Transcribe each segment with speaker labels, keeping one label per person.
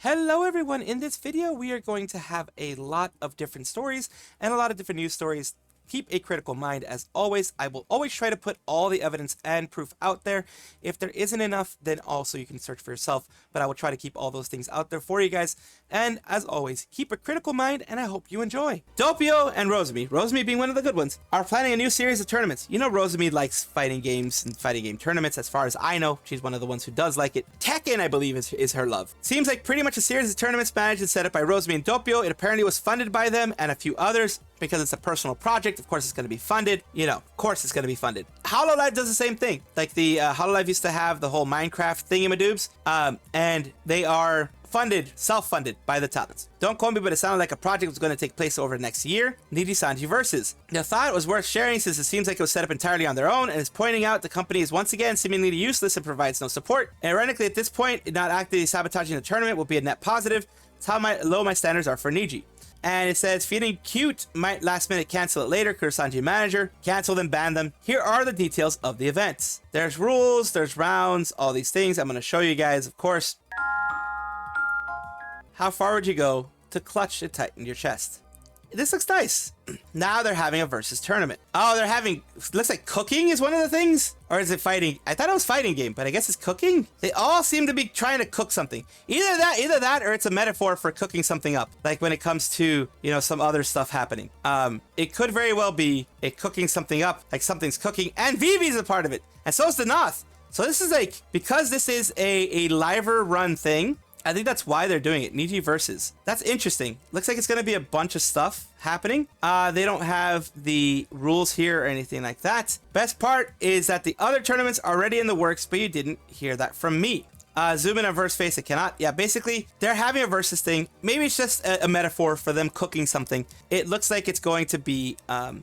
Speaker 1: Hello everyone, in this video we are going to have a lot of different stories and a lot of different news stories. Keep a critical mind as always. I will always try to put all the evidence and proof out there. If there isn't enough, then also you can search for yourself, but I will try to keep all those things out there for you guys. And as always, keep a critical mind and I hope you enjoy. Doppio and Rosemi being one of the good ones, are planning a new series of tournaments. You know Rosemi likes fighting games and fighting game tournaments. As far as I know, she's one of the ones who does like it. Tekken, I believe, is her love. Seems like pretty much a series of tournaments managed and set up by Rosemi and Doppio. It apparently was funded by them and a few others. Because it's a personal project, of course it's going to be funded. You know, of course it's going to be funded. Hololive does the same thing. Like the Hololive used to have the whole Minecraft thingamadoobs, and they are funded, self-funded by the talents. Don't quote me, but it sounded like a project was going to take place over the next year. Nijisanji Versus. The thought was worth sharing since it seems like it was set up entirely on their own, and is pointing out the company is once again seemingly useless and provides no support. Ironically, at this point, not actively sabotaging the tournament will be a net positive. It's how low my standards are for Niji. And it says, feeling cute, might last minute cancel it later, Kurosanji manager. Cancel them, ban them. Here are the details of the events. There's rules, there's rounds, all these things. I'm going to show you guys, of course. How far would you go to clutch and tighten your chest? This looks nice. Now they're having a versus tournament. Oh, they're having, looks like cooking is one of the things? Or is it fighting? I thought it was fighting game, but I guess it's cooking. They all seem to be trying to cook something. Either that, or it's a metaphor for cooking something up. Like when it comes to, you know, some other stuff happening. It could very well be a cooking something up, like something's cooking, and Vivi's a part of it. And so is the Noth. So this is like, because this is a liver run thing, I think that's why they're doing it. Niji versus. That's interesting. Looks like it's going to be a bunch of stuff happening. They don't have the rules here or anything like that. Best part is that the other tournaments are already in the works, but you didn't hear that from me. Zoom in on verse face, I cannot. Yeah, basically, they're having a versus thing. Maybe it's just a metaphor for them cooking something. It looks like it's going to be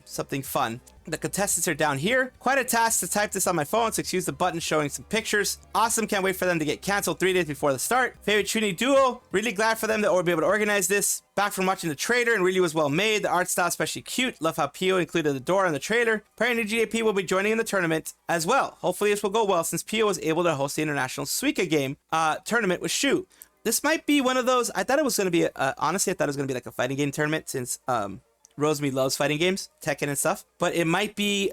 Speaker 1: something fun. The contestants are down here. Quite a task to type this on my phone, so excuse the button showing some pictures. Awesome, can't wait for them to get canceled 3 days before the start. Favorite Trini duo. Really glad for them that we'll be able to organize this. Back from watching the trailer and really was well made. The art style especially cute. Love how Pio included the door in the trailer. Apparently GAP will be joining in the tournament as well. Hopefully this will go well since Pio was able to host the international Suika game tournament with Shu. This might be one of those. I thought it was going to be, honestly, I thought it was going to be like a fighting game tournament since Rosemi loves fighting games, Tekken and stuff. But it might be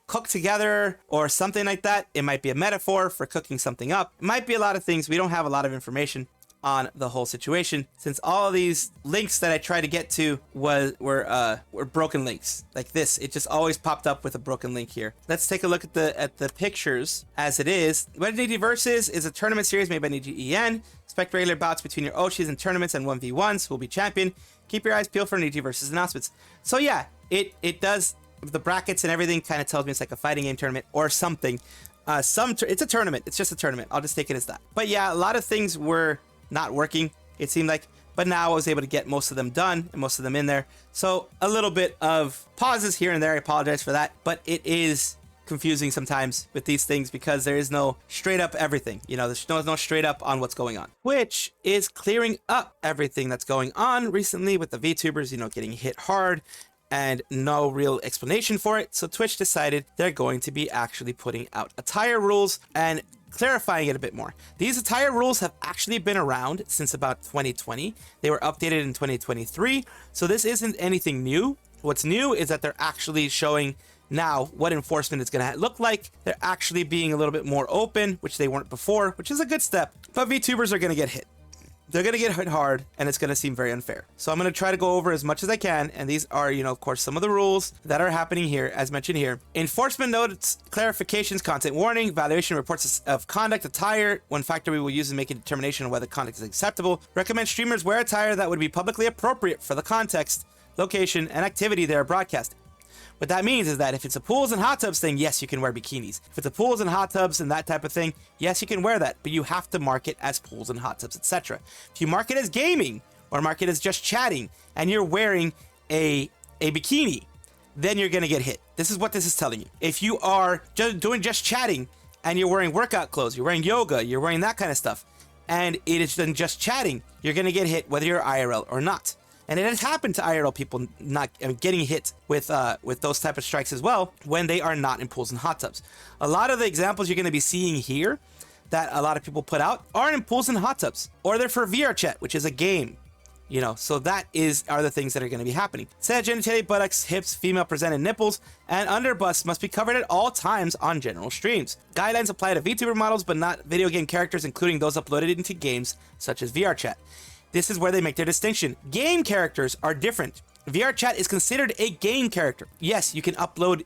Speaker 1: cooked together or something like that. It might be a metaphor for cooking something up. It might be a lot of things. We don't have a lot of information on the whole situation since all of these links that I tried to get to were broken links like this. It just always popped up with a broken link here. Let's take a look at the pictures as it is. What Niji Versus is a tournament series made by Niji EN. Expect regular bouts between your Oshis and tournaments and 1v1s. Who will be champion. Keep your eyes peeled for Niji Versus announcements. So yeah, it does, the brackets and everything kind of tells me it's like a fighting game tournament or something. It's a tournament. It's just a tournament. I'll just take it as that. But yeah, a lot of things were not working, it seemed like, but now I was able to get most of them done and most of them in there. So a little bit of pauses here and there. I apologize for that, but it is confusing sometimes with these things because there is no straight up everything. You know, there's no straight up on what's going on, which is clearing up everything that's going on recently with the VTubers, you know, getting hit hard and no real explanation for it. So Twitch decided they're going to be actually putting out attire rules and clarifying it a bit more. These attire rules have actually been around since about 2020. They were updated in 2023. So this isn't anything new. What's new is that they're actually showing now what enforcement is going to look like. They're actually being a little bit more open, which they weren't before, which is a good step. But VTubers are going to get hit. They're going to get hit hard, and it's going to seem very unfair. So I'm going to try to go over as much as I can, and these are, you know, of course, some of the rules that are happening here, as mentioned here. Enforcement notes, clarifications, content warning, evaluation reports of conduct, attire. One factor we will use in making a determination on whether conduct is acceptable. Recommend streamers wear attire that would be publicly appropriate for the context, location, and activity they are broadcasting. What that means is that if it's a pools and hot tubs thing, yes, you can wear bikinis. If it's a pools and hot tubs and that type of thing, yes, you can wear that, but you have to mark it as pools and hot tubs, etc. If you mark it as gaming or mark it as just chatting and you're wearing a bikini, then you're going to get hit. This is what this is telling you. If you are doing just chatting and you're wearing workout clothes, you're wearing yoga, you're wearing that kind of stuff, and it is then just chatting, you're going to get hit whether you're IRL or not. And it has happened to IRL people not getting hit with those type of strikes as well when they are not in pools and hot tubs. A lot of the examples you're going to be seeing here that a lot of people put out are in pools and hot tubs, or they're for VR chat, which is a game. You know, so that are the things that are going to be happening. Said genitalia, buttocks, hips, female presented nipples, and underbusts must be covered at all times on general streams. Guidelines apply to VTuber models, but not video game characters, including those uploaded into games such as VR chat. This is where they make their distinction. Game characters are different. VR chat is considered a game character. Yes, you can upload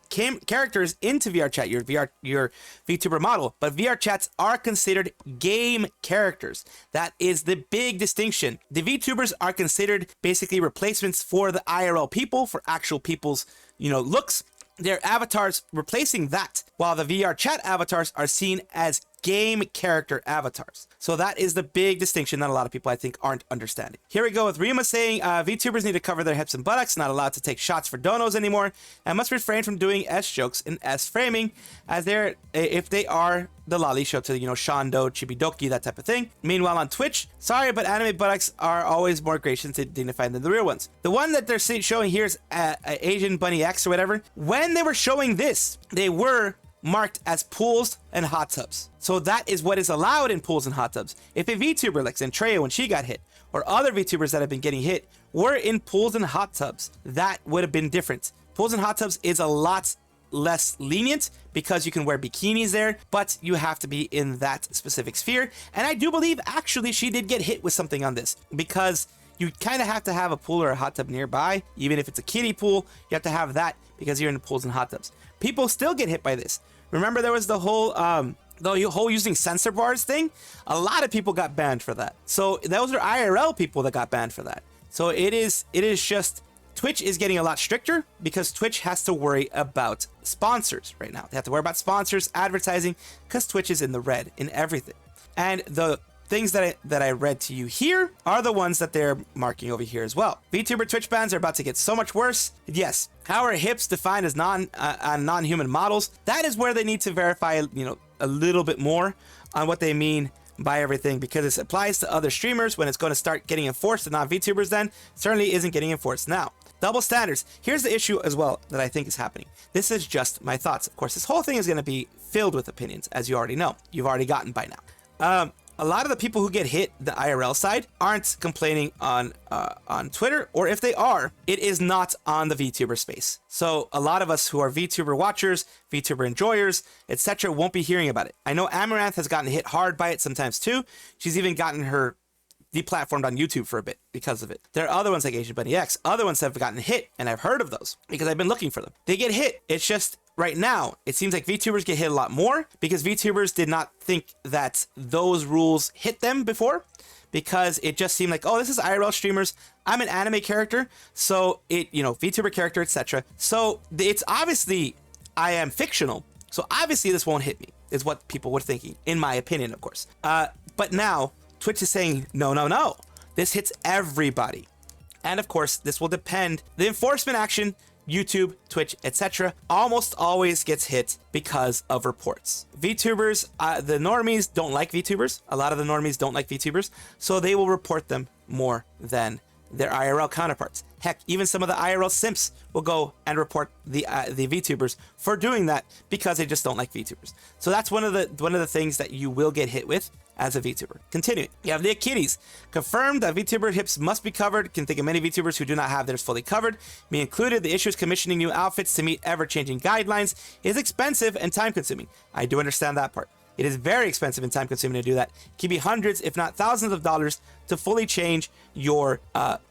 Speaker 1: characters into VR chat, your VTuber model, but VR chats are considered game characters. That is the big distinction. The VTubers are considered basically replacements for the IRL people, for actual people's, looks. Their avatars replacing that, while the VR chat avatars are seen as game character avatars. So that is the big distinction that a lot of people, I think, aren't understanding. Here we go with Rima saying VTubers need to cover their hips and buttocks, not allowed to take shots for donos anymore, and must refrain from doing S jokes and S framing, as if they are the lolly show to, Shando, Chibi Doki, that type of thing. Meanwhile, on Twitch, sorry, but anime buttocks are always more gracious and dignified than the real ones. The one that they're showing here is Asian Bunny X or whatever. When they were showing this, they were marked as pools and hot tubs. So that is what is allowed in pools and hot tubs. If a VTuber like Centrea when she got hit, or other VTubers that have been getting hit, were in pools and hot tubs, that would have been different. Pools and hot tubs is a lot less lenient because you can wear bikinis there, but you have to be in that specific sphere. And I do believe actually she did get hit with something on this, because you kind of have to have a pool or a hot tub nearby. Even if it's a kiddie pool, you have to have that because you're in pools and hot tubs. People still get hit by this. Remember, there was the whole using censor bars thing. A lot of people got banned for that. So those are IRL people that got banned for that. So it is just, Twitch is getting a lot stricter because Twitch has to worry about sponsors right now. They have to worry about sponsors, advertising, because Twitch is in the red in everything. And the things that I read to you here are the ones that they're marking over here as well. VTuber Twitch bans are about to get so much worse. Yes. How are hips defined as non-human models? That is where they need to verify, a little bit more on what they mean by everything, because it applies to other streamers. When it's going to start getting enforced to non-VTubers, then certainly isn't getting enforced now. Double standards. Here's the issue as well that I think is happening. This is just my thoughts. Of course, this whole thing is going to be filled with opinions, as you already know. You've already gotten by now. A lot of the people who get hit the IRL side aren't complaining on Twitter, or if they are, it is not on the VTuber space. So a lot of us who are VTuber watchers, VTuber enjoyers, etc., won't be hearing about it. I know Amaranth has gotten hit hard by it sometimes too. She's even gotten her deplatformed on YouTube for a bit because of it. There are other ones like Asian Bunny X. Other ones have gotten hit, and I've heard of those because I've been looking for them. They get hit. It's just right now, it seems like VTubers get hit a lot more because VTubers did not think that those rules hit them before, because it just seemed like, oh, this is IRL streamers. I'm an anime character, so VTuber character, etc. So it's obviously, I am fictional, so obviously this won't hit me, is what people were thinking, in my opinion, of course. But now, Twitch is saying, no, this hits everybody. And of course, this will depend. The enforcement action, YouTube, Twitch, etc., almost always gets hit because of reports. VTubers, the normies don't like VTubers. A lot of the normies don't like VTubers, so they will report them more than their IRL counterparts. Heck, even some of the IRL simps will go and report the VTubers for doing that because they just don't like VTubers. So that's one of the things that you will get hit with as a VTuber. Continuing, you have the Achilles. Confirmed that VTuber hips must be covered. Can think of many VTubers who do not have theirs fully covered, me included. The issue is commissioning new outfits to meet ever-changing guidelines is expensive and time-consuming. I do understand that part. It is very expensive and time-consuming to do that. It can be hundreds, if not thousands of dollars to fully change your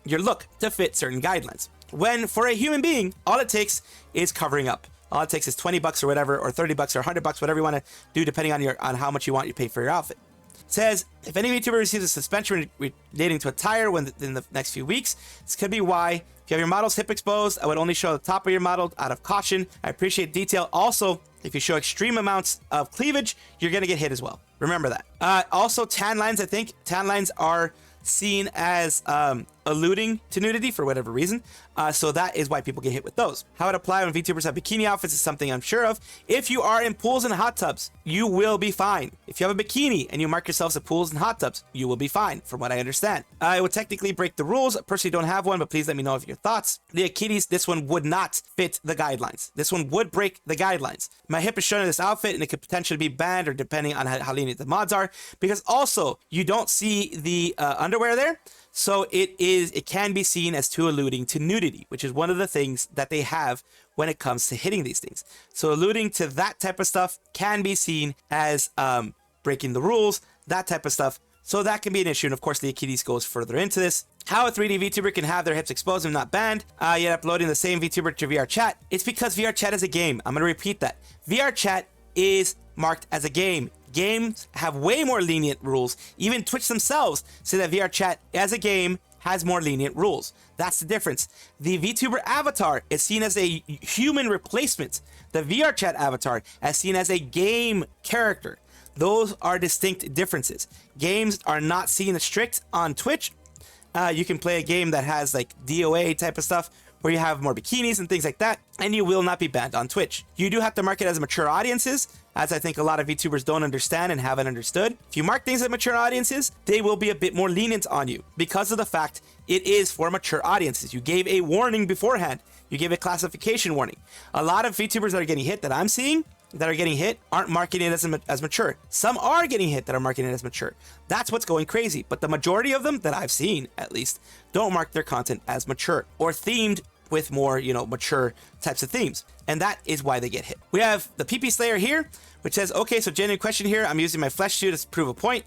Speaker 1: look to fit certain guidelines. When for a human being, all it takes is covering up. All it takes is $20 or whatever, or $30 or $100, whatever you want to do, depending on how much you want you pay for your outfit. It says, if any VTuber receives a suspension relating to attire in the next few weeks, this could be why. If you have your model's hip exposed, I would only show the top of your model out of caution. I appreciate detail. Also, if you show extreme amounts of cleavage, you're going to get hit as well. Remember that. Also, tan lines, I think. Tan lines are seen as alluding to nudity for whatever reason. So that is why people get hit with those. How it apply when VTubers have bikini outfits is something I'm sure of. If you are in pools and hot tubs, you will be fine. If you have a bikini and you mark yourselves as pools and hot tubs, you will be fine, from what I understand. It would technically break the rules. I personally don't have one, but please let me know of your thoughts. The Akitis, this one would not fit the guidelines. This one would break the guidelines. My hip is shown in this outfit, and it could potentially be banned, or depending on how lenient the mods are, because also you don't see the underwear there. So it can be seen as too alluding to nudity, which is one of the things that they have when it comes to hitting these things. So alluding to that type of stuff can be seen as breaking the rules, that type of stuff. So that can be an issue. And of course, the Akitis goes further into this. How a 3D VTuber can have their hips exposed and not banned, yet uploading the same VTuber to VR chat. It's because VR chat is a game. I'm going to repeat that. VR chat is marked as a game. Games have way more lenient rules. Even Twitch themselves say that VR chat as a game has more lenient rules. That's the difference. The VTuber avatar is seen as a human replacement. The VR chat avatar is seen as a game character. Those are distinct differences. Games are not seen as strict on Twitch. You can play a game that has like DOA type of stuff, where you have more bikinis and things like that, and you will not be banned on Twitch. You do have to mark it as mature audiences, as I think a lot of VTubers don't understand and haven't understood. If you mark things as mature audiences, they will be a bit more lenient on you because of the fact it is for mature audiences. You gave a warning beforehand. You gave a classification warning. A lot of VTubers that are getting hit that I'm seeing, that are getting hit, aren't marking it as mature. Some are getting hit that are marking it as mature. That's what's going crazy. But the majority of them that I've seen, at least, don't mark their content as mature or themed with more, mature types of themes. And that is why they get hit. We have the PP Slayer here, which says, okay, so genuine question here. I'm using my flesh suit to prove a point.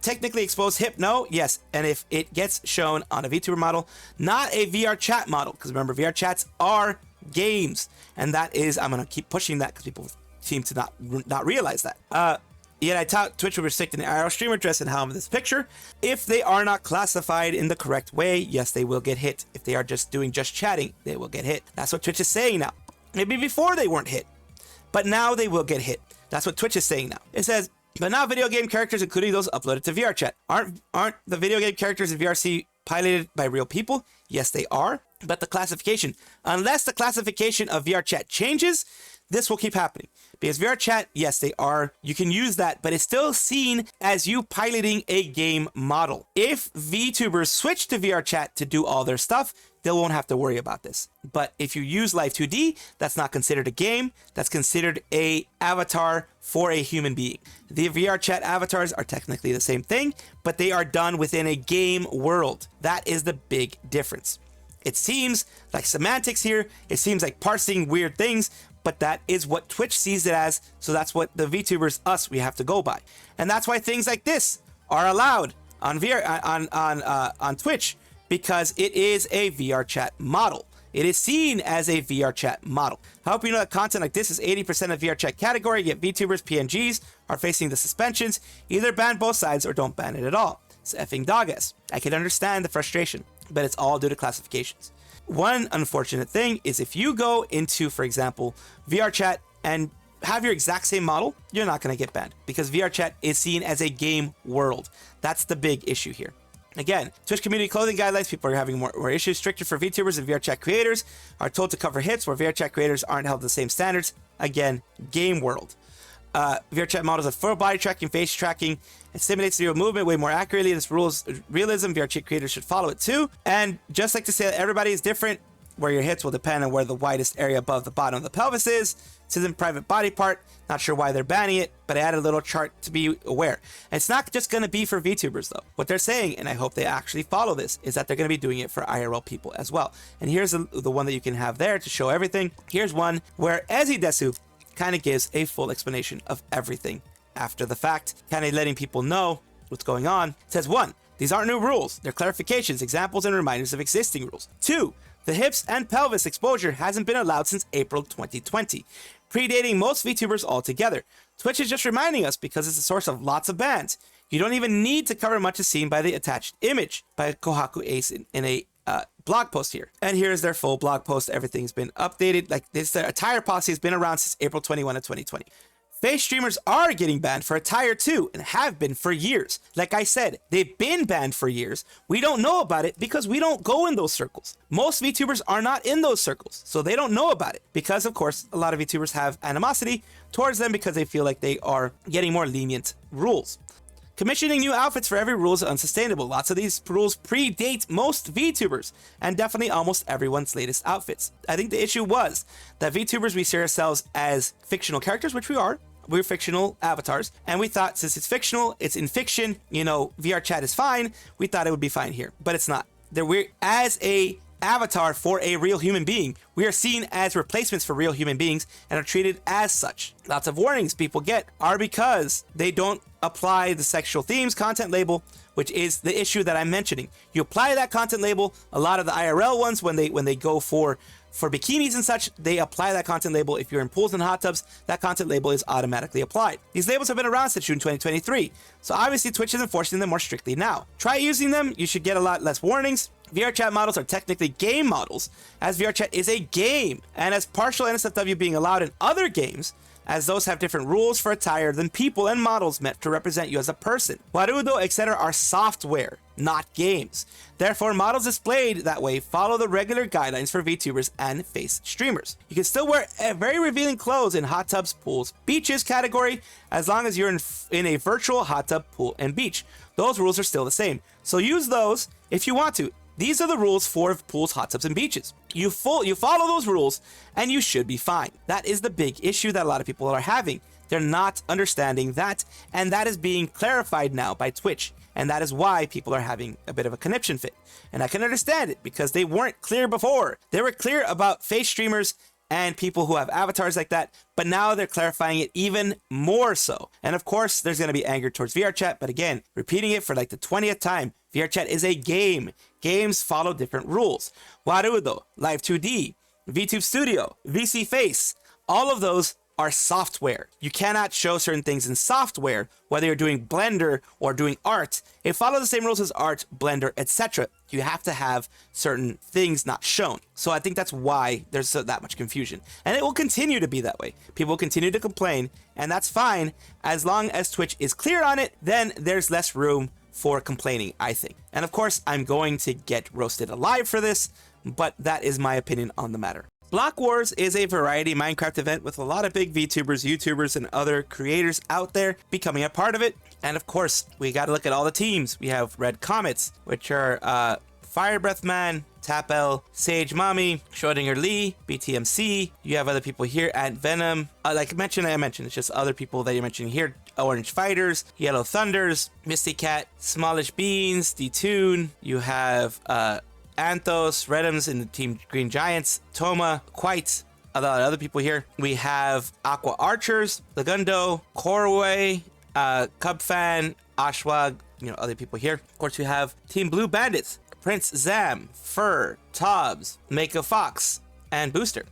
Speaker 1: Technically exposed hip, no, yes. And if it gets shown on a VTuber model, not a VR chat model, because remember, VR chats are games. And that is, I'm going to keep pushing that because people seem to not realize that. Yet I thought Twitch would restrict an IRL streamer dress and how I'm in this picture. If they are not classified in the correct way, yes, they will get hit. If they are just doing chatting, they will get hit. That's what Twitch is saying now. Maybe before they weren't hit, but now they will get hit. That's what Twitch is saying now. It says, but now video game characters, including those uploaded to VR chat. Aren't the video game characters in VRC piloted by real people? Yes, they are. But the classification, unless the classification of VR chat changes, this will keep happening. Because VR chat, yes, they are. You can use that, but it's still seen as you piloting a game model. If VTubers switch to VR chat to do all their stuff, they won't have to worry about this. But if you use Live 2D, that's not considered a game. That's considered a avatar for a human being. The VR chat avatars are technically the same thing, but they are done within a game world. That is the big difference. It seems like semantics here. It seems like parsing weird things, but that is what Twitch sees it as. So that's what the VTubers, we have to go by. And that's why things like this are allowed on on Twitch, because it is a VR chat model. It is seen as a VR chat model. I hope you know that content like this is 80% of VR chat category, yet VTubers, PNGs are facing the suspensions. Either ban both sides or don't ban it at all. It's effing dog-ass. I can understand the frustration, but it's all due to classifications. One unfortunate thing is if you go into, for example, VR chat and have your exact same model, you're not going to get banned because VR chat is seen as a game world. That's the big issue here. Again, Twitch community clothing guidelines, people are having more issues. Stricter for VTubers and VR chat creators are told to cover hits, where VR chat creators aren't held to the same standards. Again, game world. VR chat models have full body tracking, face tracking, and simulates zero movement way more accurately. This rules realism. VR chat creators should follow it too. And just like to say that everybody is different, where your hits will depend on where the widest area above the bottom of the pelvis is. This isn't private body part. Not sure why they're banning it, but I added a little chart to be aware. And it's not just going to be for VTubers though. What they're saying, and I hope they actually follow this, is that they're going to be doing it for IRL people as well. And here's the one that you can have there to show everything. Here's one where Ezidesu kind of gives a full explanation of everything after the fact, kind of letting people know what's going on. It says 1, these aren't new rules. They're clarifications, examples, and reminders of existing rules. 2, the hips and pelvis exposure hasn't been allowed since April 2020, predating most VTubers altogether. Twitch is just reminding us because it's a source of lots of bans. You don't even need to cover much as seen by the attached image by Kohaku Ace in a blog post here. And here's their full blog post. Everything's been updated. Like this, their entire policy has been around since April 21 of 2020. Face streamers are getting banned for attire too, and have been for years. Like I said, they've been banned for years. We don't know about it because we don't go in those circles. Most VTubers are not in those circles, so they don't know about it. Because, of course, a lot of VTubers have animosity towards them because they feel like they are getting more lenient rules. Commissioning new outfits for every rule is unsustainable. Lots of these rules predate most VTubers, and definitely almost everyone's latest outfits. I think the issue was that VTubers, we see ourselves as fictional characters, which we are. We're fictional avatars, and we thought since it's fictional, it's in fiction, you know, VR chat is fine. We thought it would be fine here, but it's not. We're as a avatar for a real human being. We are seen as replacements for real human beings and are treated as such. Lots of warnings people get are because they don't apply the sexual themes content label, which is the issue that I'm mentioning. You apply that content label, a lot of the IRL ones when they go for bikinis and such, they apply that content label. If you're in pools and hot tubs, that content label is automatically applied. These labels have been around since June 2023, so obviously Twitch is enforcing them more strictly now. Try using them, you should get a lot less warnings. VRChat models are technically game models, as VRChat is a game, and as partial NSFW being allowed in other games, as those have different rules for attire than people and models meant to represent you as a person. Warudo, etc. are software, not games. Therefore, models displayed that way follow the regular guidelines for VTubers and face streamers. You can still wear very revealing clothes in hot tubs, pools, beaches category, as long as you're in a virtual hot tub, pool, and beach. Those rules are still the same, so use those if you want to. These are the rules for pools, hot tubs, and beaches. You follow those rules, and you should be fine. That is the big issue that a lot of people are having. They're not understanding that, and that is being clarified now by Twitch, and that is why people are having a bit of a conniption fit. And I can understand it, because they weren't clear before. They were clear about face streamers and people who have avatars like that, but now they're clarifying it even more so. And of course, there's going to be anger towards VRChat, but again, repeating it for like the 20th time, VRChat is a game. Games follow different rules. Warudo, Live 2D, VTube Studio, VC Face, all of those are software. You cannot show certain things in software, whether you're doing Blender or doing art. It follows the same rules as art, Blender, etc. You have to have certain things not shown. So I think that's why there's that much confusion. And it will continue to be that way. People will continue to complain, and that's fine. As long as Twitch is clear on it, then there's less room for complaining, I think. And of course, I'm going to get roasted alive for this, but that is my opinion on the matter. Block Wars is a variety Minecraft event with a lot of big VTubers, YouTubers, and other creators out there becoming a part of it. And of course, we got to look at all the teams. We have Red Comets, which are Fire Breath Man, Tapel, Sage Mommy, Schrodinger Lee, BTMC. You have other people here at Venom. Like I mentioned, it's just other people that you're mentioning here. Orange Fighters, Yellow Thunders, Misty Cat, Smallish Beans, D-Tune. You have Anthos, Redums in the Team Green Giants, Toma, Quite, a lot of other people here. We have Aqua Archers, Legundo, Corway, Cubfan, Ashwag, other people here. Of course, we have Team Blue Bandits, Prince Zam, Fur, Tobbs, Make a Fox, and Booster.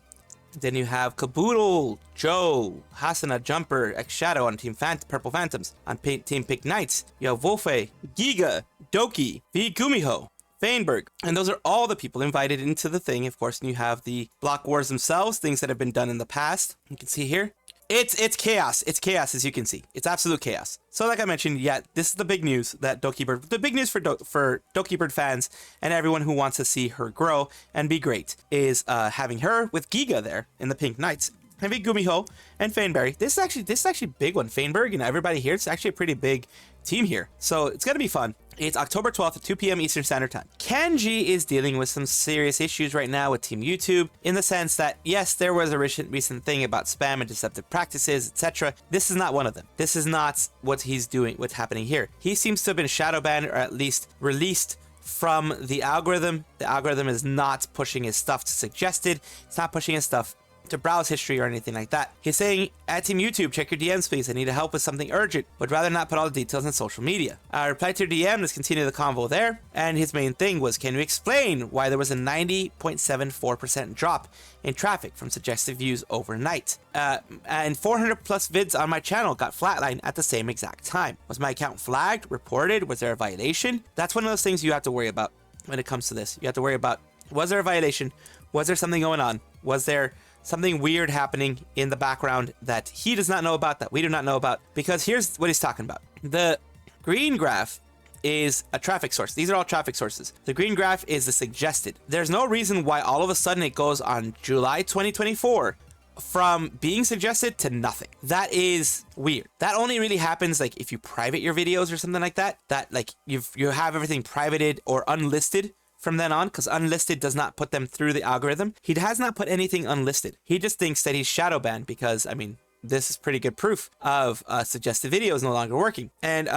Speaker 1: Then you have Caboodle, Joe, Hasana, Jumper, X Shadow on Team Purple Phantoms. On Team Pink Knights, you have Wolfe, Giga, Doki, V Gumiho, Feinberg, and those are all the people invited into the thing. Of course, and you have the Block Wars themselves, things that have been done in the past. You can see here. It's chaos. It's chaos, as you can see. It's absolute chaos. So like I mentioned, yeah, this is the big news that the big news for Doki Bird fans and everyone who wants to see her grow and be great is having her with Giga there in the Pink Knights. And Gumiho and Faneberry. This is actually a big one. Faneberg and everybody here, it's actually a pretty big team here. So it's gonna be fun. It's October 12th at 2 p.m. Eastern Standard Time. Kenji is dealing with some serious issues right now with Team YouTube, in the sense that, yes, there was a recent thing about spam and deceptive practices, etc. This is not one of them. This is not what he's doing, what's happening here. He seems to have been shadow banned, or at least released from the algorithm. The algorithm is not pushing his stuff to suggested. It's not pushing his stuff to browse history or anything like that. He's saying, at Team YouTube, check your DMs please, I need help with something urgent, would rather not put all the details on social media. I replied to your DM, let's continue the convo there, and his main thing was, can you explain why there was a 90.74% drop in traffic from suggested views overnight? And 400 plus vids on my channel got flatlined at the same exact time. Was my account flagged, reported, was there a violation? That's one of those things you have to worry about when it comes to this. You have to worry about, was there a violation? Was there something going on? Was there something weird happening in the background that he does not know about, that we do not know about, because here's what he's talking about. The green graph is a traffic source. These are all traffic sources. The green graph is the suggested. There's no reason why all of a sudden it goes on July 2024 from being suggested to nothing. That is weird. That only really happens like if you private your videos or something like that, that like you have everything privated or unlisted from then on, because unlisted does not put them through the algorithm. He has not put anything unlisted. He just thinks that he's shadow banned because, I mean, this is pretty good proof of suggested videos no longer working. And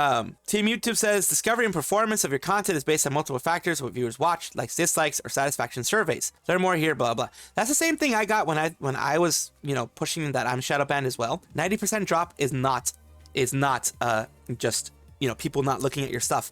Speaker 1: Team YouTube says discovery and performance of your content is based on multiple factors: what viewers watch, likes, dislikes, or satisfaction surveys. Learn more here, blah blah. That's the same thing I got when I was, you know, pushing that I'm shadow banned as well. 90% drop is not just, you know, people not looking at your stuff.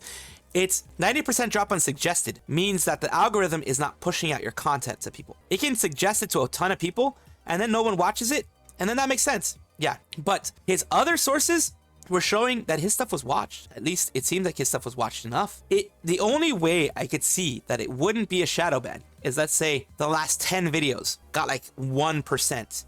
Speaker 1: It's 90% drop on suggested means that the algorithm is not pushing out your content to people. It can suggest it to a ton of people and then no one watches it, and then that makes sense. Yeah, but his other sources were showing that his stuff was watched. At least it seemed like his stuff was watched enough. The only way I could see that it wouldn't be a shadow ban is, let's say the last 10 videos got like 1%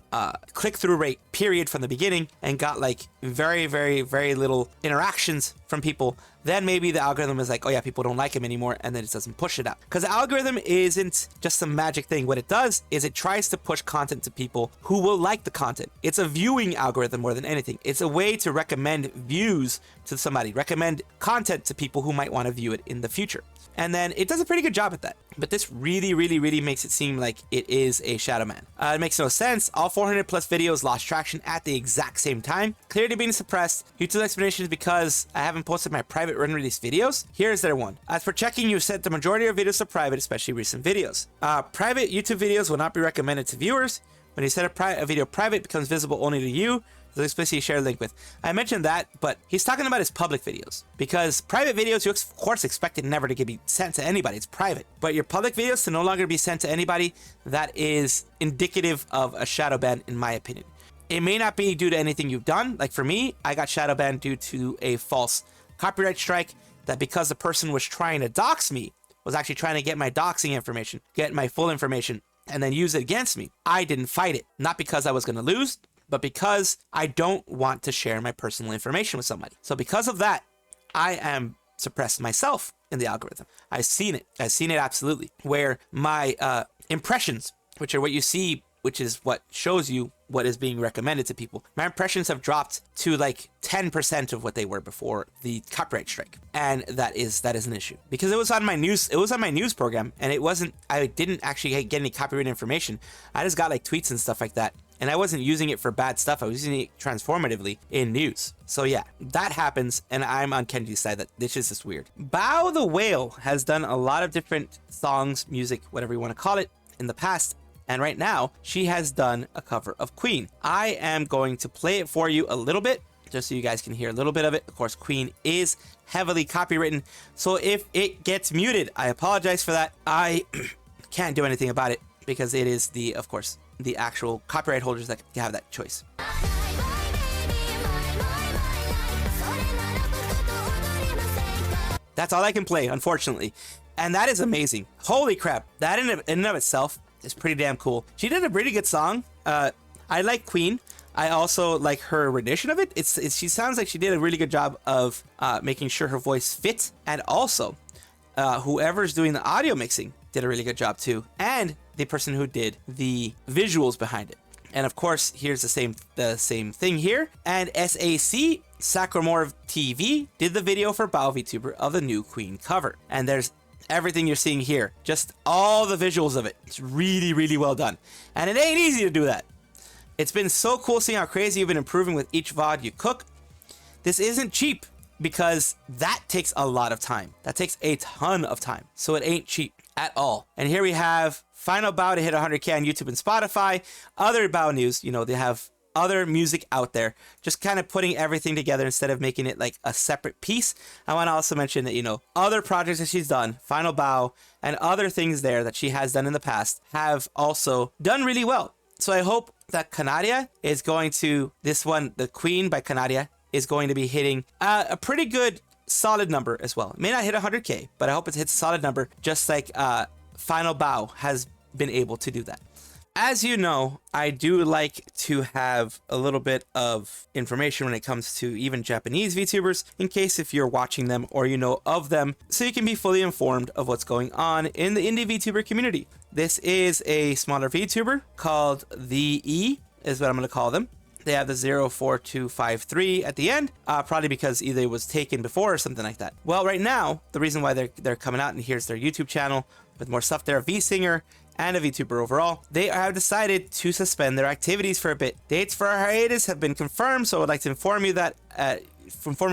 Speaker 1: click-through rate period from the beginning and got like very, very, very little interactions from people. Then maybe the algorithm is like, oh yeah, people don't like him anymore, and then it doesn't push it out. Because the algorithm isn't just some magic thing. What it does is it tries to push content to people who will like the content. It's a viewing algorithm more than anything. It's a way to recommend views to somebody, recommend content to people who might want to view it in the future. And then it does a pretty good job at that. But this really, really, really makes it seem like it is a shadow ban. It makes no sense. All 400 plus videos lost traction at the exact same time, clearly being suppressed. YouTube's explanation is because I haven't posted my private unreleased videos. Here's their one. As for checking, you set the majority of videos to private, especially recent videos. Private YouTube videos will not be recommended to viewers. When you set a video private, it becomes visible only to you. They'll explicitly share a link with. I mentioned that, but he's talking about his public videos, because private videos, you of course expect it never to be sent to anybody. It's private. But your public videos to no longer be sent to anybody, that is indicative of a shadow ban, in my opinion. It may not be due to anything you've done. Like for me, I got shadow banned due to a false copyright strike, that because the person was trying to dox me, was actually trying to get my doxing information, get my full information, and then use it against me. I didn't fight it, not because I was going to lose, but because I don't want to share my personal information with somebody. So because of that, I am suppressed myself in the algorithm. I've seen it absolutely, where my impressions, which are what you see, which is what shows you what is being recommended to people, my impressions have dropped to like 10% of what they were before the copyright strike. And that is an issue, because it was on my news program, and I didn't actually get any copyright information. I just got like tweets and stuff like that. And I wasn't using it for bad stuff. I was using it transformatively in news. So yeah, that happens, and I'm on Kenji's side that this is just weird. Bao the Whale has done a lot of different songs, music, whatever you want to call it, in the past. And right now, she has done a cover of Queen. I am going to play it for you a little bit, just so you guys can hear a little bit of it. Of course, Queen is heavily copywritten, so if it gets muted, I apologize for that. I can't do anything about it, because it is of course, the actual copyright holders that have that choice. That's all I can play, unfortunately. And that is amazing. Holy crap. That in and of itself is pretty damn cool. She did a pretty good song. I like Queen. I also like her rendition of it. She sounds like she did a really good job of making sure her voice fits. And also, whoever's doing the audio mixing did a really good job too. And the person who did the visuals behind it. And of course, here's the same thing here. And SAC, Sacramore TV, did the video for Vtuber of the new Queen cover. And there's everything you're seeing here. Just all the visuals of it. It's really, really well done. And it ain't easy to do that. It's been so cool seeing how crazy you've been improving with each VOD you cook. This isn't cheap, because that takes a lot of time. That takes a ton of time. So it ain't cheap at all. And here we have final Bao to hit 100K on YouTube and Spotify. Other Bao news, they have other music out there, just kind of putting everything together instead of making it like a separate piece. I want to also mention that, other projects that she's done, final Bao, and other things there that she has done in the past have also done really well. So I hope that Kanaria is going to, this one, the Queen by Kanaria, is going to be hitting a pretty good solid number as well. It may not hit 100K, but I hope it hits a solid number, just like Final Bao has been able to do that. As you know, I do like to have a little bit of information when it comes to even Japanese VTubers, in case if you're watching them or you know of them, so you can be fully informed of what's going on in the indie VTuber community. This is a smaller VTuber called The E, is what I'm going to call them. They have the 04253 at the end, probably because either it was taken before or something like that. Well, right now, the reason why they're coming out, and here's their YouTube channel with more stuff there, V-Singer and a VTuber overall, they have decided to suspend their activities for a bit. Dates for our hiatus have been confirmed, so I'd like to inform you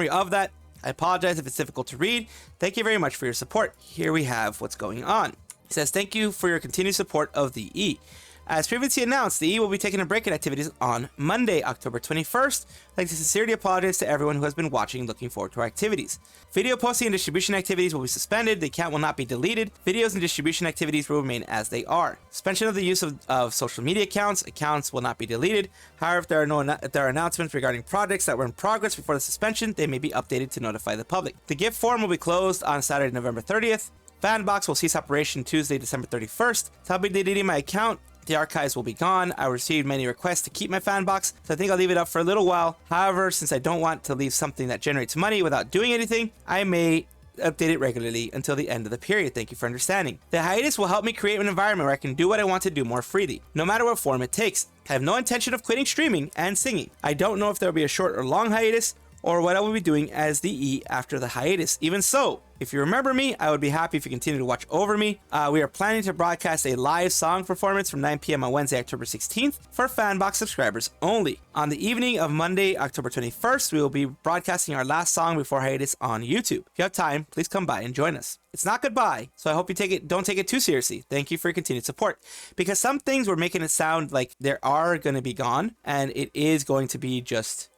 Speaker 1: of that. I apologize if it's difficult to read. Thank you very much for your support. Here we have what's going on. It says, thank you for your continued support of the E. As previously announced, the E will be taking a break in activities on Monday, October 21st. I'd like to sincerely apologize to everyone who has been watching and looking forward to our activities. Video posting and distribution activities will be suspended. The account will not be deleted. Videos and distribution activities will remain as they are. Suspension of the use of social media accounts. Accounts will not be deleted. However, if there are announcements regarding projects that were in progress before the suspension, they may be updated to notify the public. The gift form will be closed on Saturday, November 30th. Fanbox will cease operation Tuesday, December 31st. So I'll be deleting my account. The archives will be gone. I received many requests to keep my fan box, so I think I'll leave it up for a little while. However, since I don't want to leave something that generates money without doing anything, I may update it regularly until the end of the period. Thank you for understanding. The hiatus will help me create an environment where I can do what I want to do more freely, no matter what form it takes. I have no intention of quitting streaming and singing. I don't know if there will be a short or long hiatus, or what I will be doing as the E after the hiatus. Even so, if you remember me, I would be happy if you continue to watch over me. We are planning to broadcast a live song performance from 9 p.m. on Wednesday, October 16th for Fanbox subscribers only. On the evening of Monday, October 21st, we will be broadcasting our last song before hiatus on YouTube. If you have time, please come by and join us. It's not goodbye, so I hope you don't take it too seriously. Thank you for your continued support. Because some things were making it sound like they are going to be gone, and it is going to be just,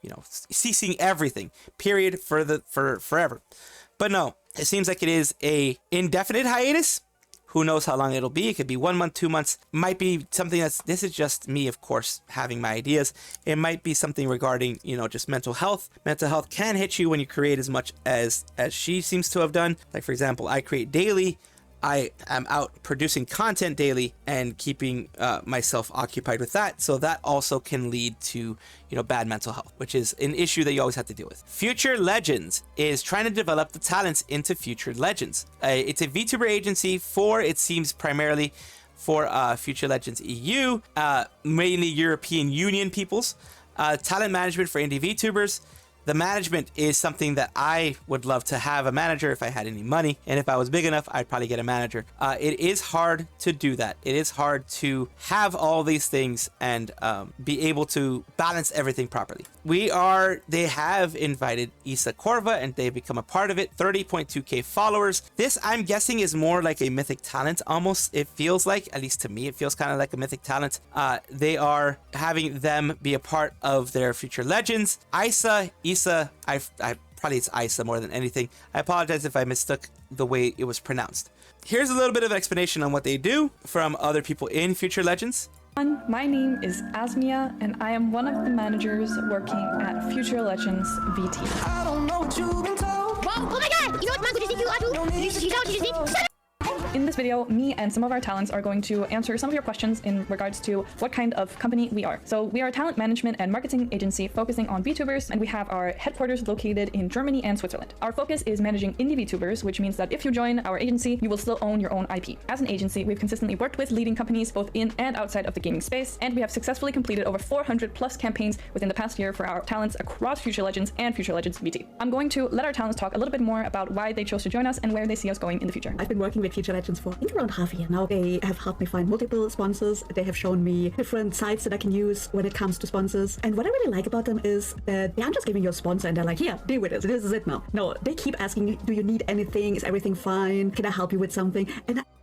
Speaker 1: ceasing everything, period, for forever. But no, it seems like it is a indefinite hiatus. Who knows how long it'll be? It could be 1 month, 2 months. It might be something this is just me, of course, having my ideas. It might be something regarding, just mental health. Mental health can hit you when you create as much as she seems to have done. Like, for example, I create daily. I am out producing content daily and keeping myself occupied with that. So that also can lead to, bad mental health, which is an issue that you always have to deal with. FutureLegends is trying to develop the talents into FutureLegends. It's a VTuber agency it seems primarily for FutureLegends EU, mainly European Union peoples. Talent management for indie VTubers. The management is something that I would love to have a manager if I had any money. And if I was big enough, I'd probably get a manager. It is hard to do that. It is hard to have all these things and be able to balance everything properly. They have invited Isa Corva and they've become a part of it. 30.2k followers. This, I'm guessing, is more like a mythic talent almost. It feels like, at least to me, it feels kind of like a mythic talent. They are having them be a part of their FutureLegends. Isa, probably it's Isa more than anything. I apologize if I mistook the way it was pronounced. Here's a little bit of explanation on what they do from other people in FutureLegends.
Speaker 2: My name is Asmia, and I am one of the managers working at FutureLegends VT.
Speaker 3: I don't know what you've been told.
Speaker 4: Wow, oh my god! You know what mango just did?
Speaker 2: In this video, me and some of our talents are going to answer some of your questions in regards to what kind of company we are. So we are a talent management and marketing agency focusing on VTubers, and we have our headquarters located in Germany and Switzerland. Our focus is managing indie VTubers, which means that if you join our agency, you will still own your own IP. As an agency, we've consistently worked with leading companies both in and outside of the gaming space, and we have successfully completed over 400 plus campaigns within the past year for our talents across FutureLegends and FutureLegends VT. I'm going to let our talents talk a little bit more about why they chose to join us and where they see us going in the future.
Speaker 5: I've been working with FutureLegends for I think around half a year now. They have helped me find multiple sponsors. They have shown me different sites that I can use when it comes to sponsors. And what I really like about them is that they aren't just giving you a sponsor and they're like, here, deal with it. This is it now. No, they keep asking you, do you need anything? Is everything fine? Can I help you with something?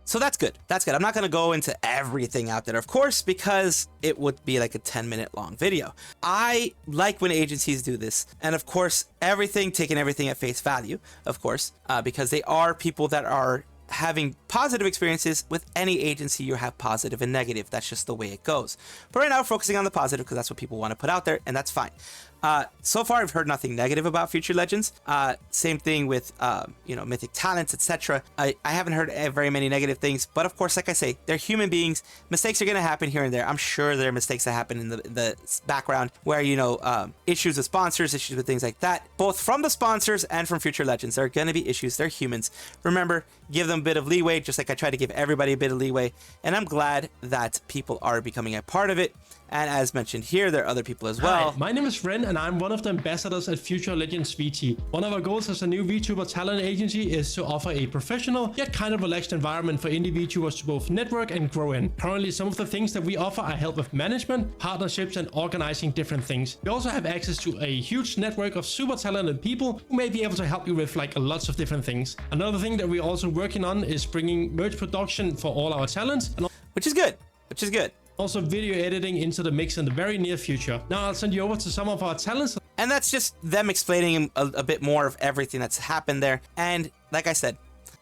Speaker 1: So that's good. That's good. I'm not going to go into everything out there, of course, because it would be like a 10-minute long video. I like when agencies do this. And of course, taking everything at face value, of course, because they are people that are having positive experiences with any agency. You have positive and negative. That's just the way it goes. But right now, we're focusing on the positive because that's what people want to put out there, and that's fine. So far, I've heard nothing negative about FutureLegends. Same thing with, Mythic Talents, etc. I haven't heard very many negative things, but of course, like I say, they're human beings. Mistakes are going to happen here and there. I'm sure there are mistakes that happen in the background where, issues with sponsors, issues with things like that, both from the sponsors and from FutureLegends. There are going to be issues. They're humans. Remember, give them a bit of leeway, just like I try to give everybody a bit of leeway. And I'm glad that people are becoming a part of it. And as mentioned here, there are other people as well.
Speaker 6: Hi, my name is Ren, and I'm one of the ambassadors at FutureLegends VT. One of our goals as a new VTuber talent agency is to offer a professional, yet kind of relaxed environment for indie VTubers to both network and grow in. Currently, some of the things that we offer are help with management, partnerships, and organizing different things. We also have access to a huge network of super talented people who may be able to help you with lots of different things. Another thing that we're also working on is bringing merch production for all our talents, and
Speaker 1: Which is good.
Speaker 6: also video editing into the mix in the very near future. Now I'll send you over to some of our talents.
Speaker 1: And that's just them explaining a bit more of everything that's happened there. And like I said,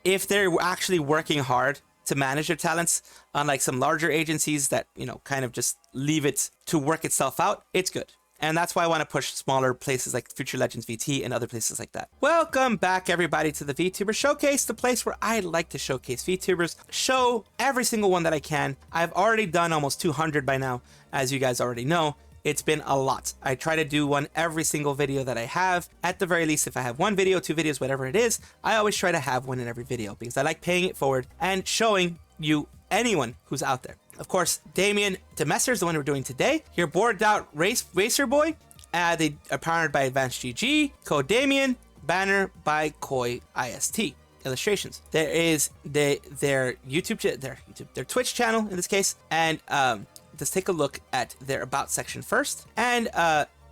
Speaker 1: if they're actually working hard to manage their talents, unlike some larger agencies that, kind of just leave it to work itself out, it's good. And that's why I want to push smaller places like FutureLegends VT and other places like that. Welcome back, everybody, to the VTuber Showcase, the place where I like to showcase VTubers, show every single one that I can. I've already done almost 200 by now, as you guys already know. It's been a lot. I try to do one every single video that I have. At the very least, if I have one video, 2 videos, whatever it is, I always try to have one in every video because I like paying it forward and showing you anyone who's out there. Of course, Damian DiMessor is the one we're doing today. Your boarded out racer boy. They are powered by Advanced GG, code Damian, banner by Koi IST. Illustrations. There is their Twitch channel in this case, and let's take a look at their about section first, and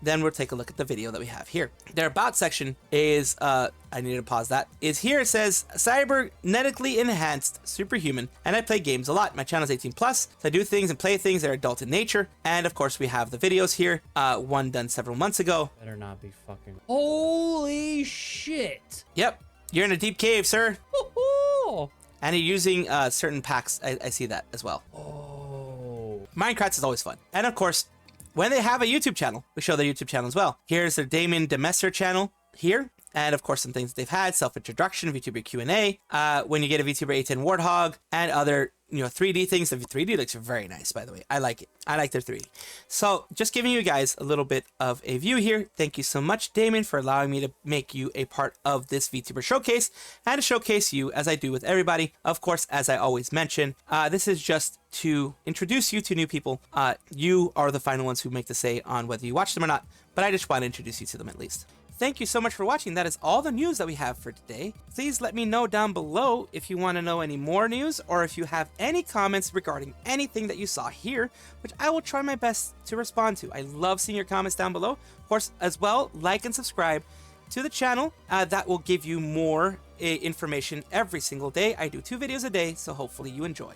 Speaker 1: then we'll take a look at the video that we have here. Their about section is, I need to pause that, is here. It says, cybernetically enhanced superhuman, and I play games a lot. My channel is 18+, so I do things and play things that are adult in nature. And of course, we have the videos here, one done several months ago.
Speaker 7: Better not be fucking... Holy shit!
Speaker 1: Yep, you're in a deep cave, sir.
Speaker 7: Woohoo!
Speaker 1: And you're using certain packs. I see that as well.
Speaker 7: Oh.
Speaker 1: Minecraft is always fun. And of course, when they have a YouTube channel, we show their YouTube channel as well. Here's their Damian DiMessor channel here. And of course, some things they've had, self-introduction, VTuber Q&A, when you get a VTuber A10 Warthog, and other, 3D things. The 3D looks very nice, by the way. I like it. I like their 3D. So just giving you guys a little bit of a view here. Thank you so much, Damian, for allowing me to make you a part of this VTuber showcase and to showcase you as I do with everybody. Of course, as I always mention, this is just to introduce you to new people. You are the final ones who make the say on whether you watch them or not, but I just want to introduce you to them at least. Thank you so much for watching. That is all the news that we have for today. Please let me know down below if you want to know any more news or if you have any comments regarding anything that you saw here, which I will try my best to respond to. I love seeing your comments down below. Of course, as well, like and subscribe to the channel. That will give you more information every single day. I do 2 videos a day, so hopefully you enjoy.